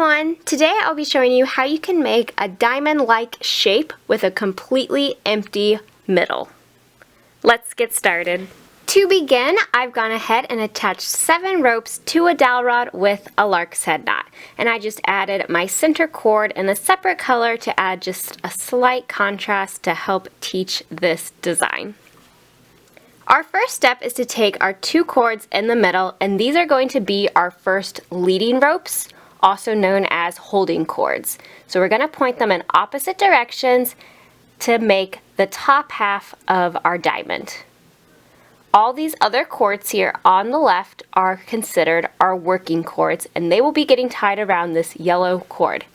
everyone! Today I'll be showing you how you can make a diamond-like shape with a completely empty middle. Let's get started. To begin, I've gone ahead and attached 7 ropes to a dowel rod with a lark's head knot. And I just added my center cord in a separate color to add just a slight contrast to help teach this design. Our first step is to take our 2 cords in the middle, and these are going to be our first leading ropes, also known as holding cords. So we're going to point them in opposite directions to make the top half of our diamond. All these other cords here on the left are considered our working cords, and they will be getting tied around this yellow cord.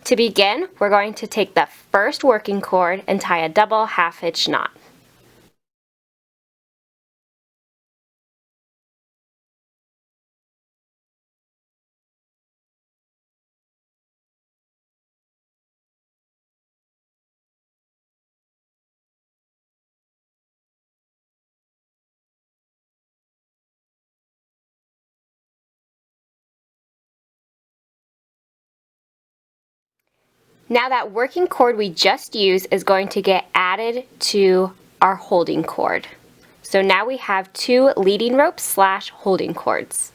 To begin, we're going to take the first working cord and tie a double half-hitch knot. Now that working cord we just used is going to get added to our holding cord. So now we have 2 leading ropes / holding cords.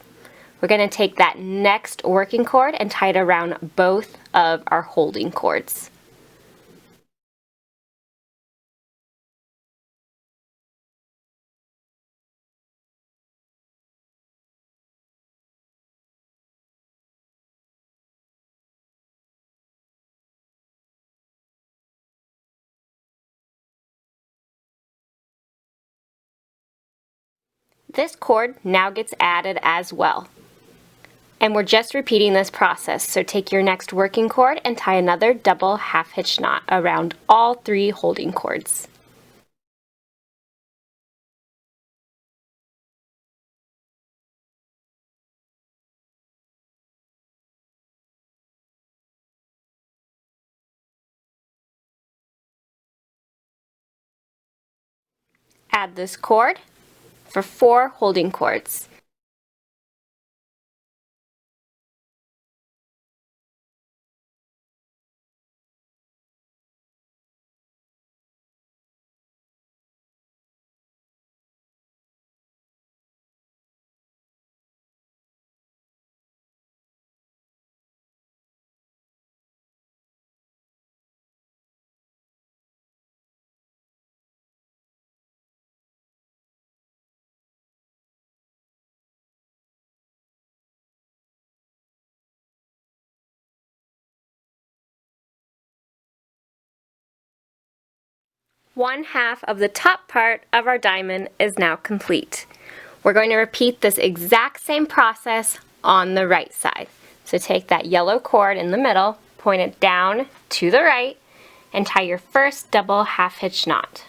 We're going to take that next working cord and tie it around both of our holding cords. This cord now gets added as well. And we're just repeating this process, so take your next working cord and tie another double half-hitch knot around all 3 holding cords. Add this cord for 4 holding cords. One half of the top part of our diamond is now complete. We're going to repeat this exact same process on the right side. So take that yellow cord in the middle, point it down to the right, and tie your first double half-hitch knot.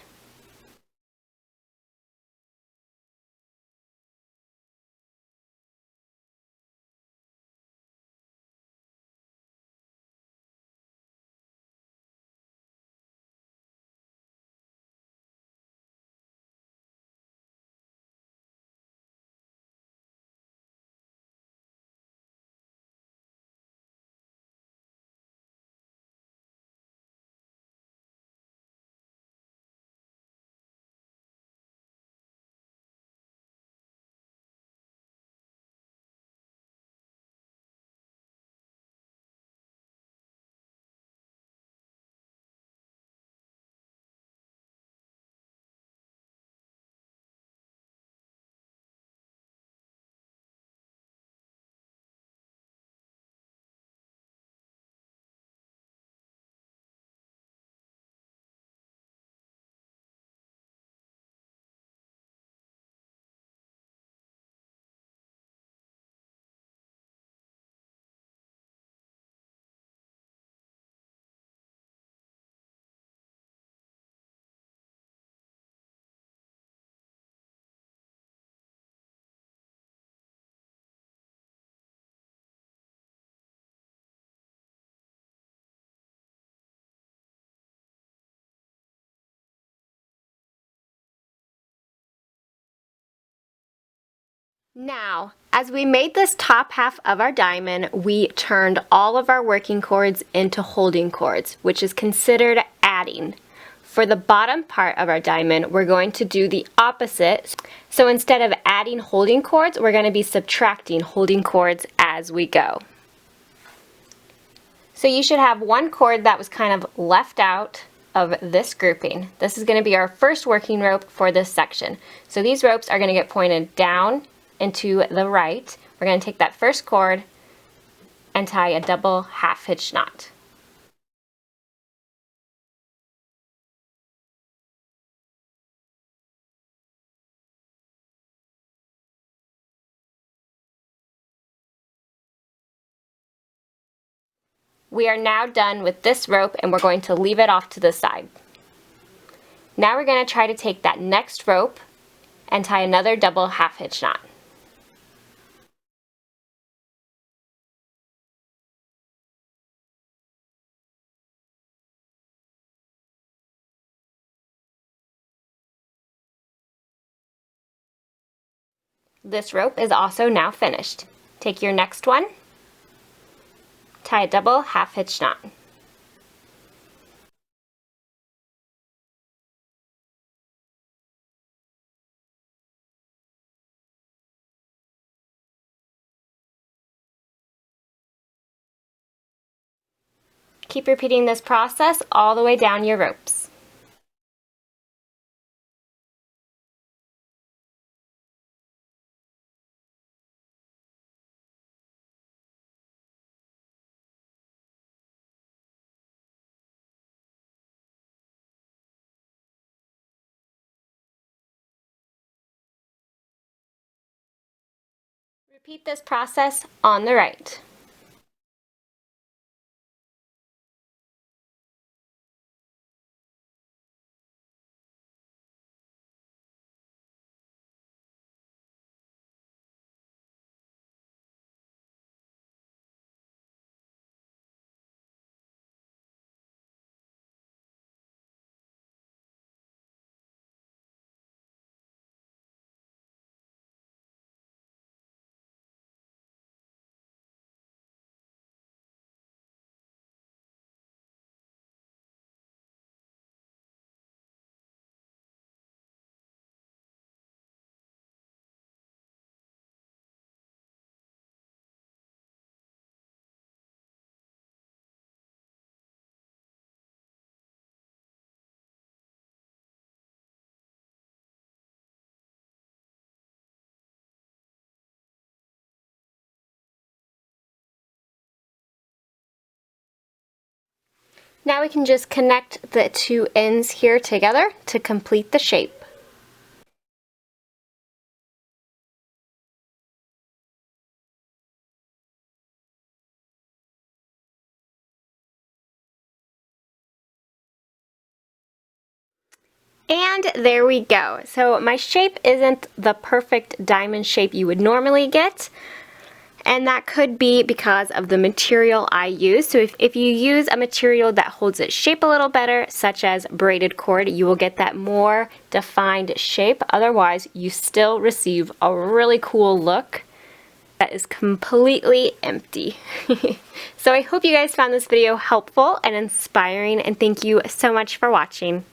Now, as we made this top half of our diamond, we turned all of our working cords into holding cords, which is considered adding. For the bottom part of our diamond, we're going to do the opposite. So instead of adding holding cords, we're going to be subtracting holding cords as we go. So you should have one cord that was kind of left out of this grouping. This is going to be our first working rope for this section. So these ropes are going to get pointed down and to the right. We're going to take that first cord and tie a double half hitch knot. We are now done with this rope and we're going to leave it off to the side. Now we're going to try to take that next rope and tie another double half hitch knot. This rope is also now finished. Take your next one, tie a double half hitch knot. Keep repeating this process all the way down your ropes. Repeat this process on the right. Now we can just connect the two ends here together to complete the shape. And there we go. So my shape isn't the perfect diamond shape you would normally get, and that could be because of the material I use. So if you use a material that holds its shape a little better, such as braided cord, you will get that more defined shape. Otherwise, you still receive a really cool look that is completely empty. So I hope you guys found this video helpful and inspiring, and thank you so much for watching.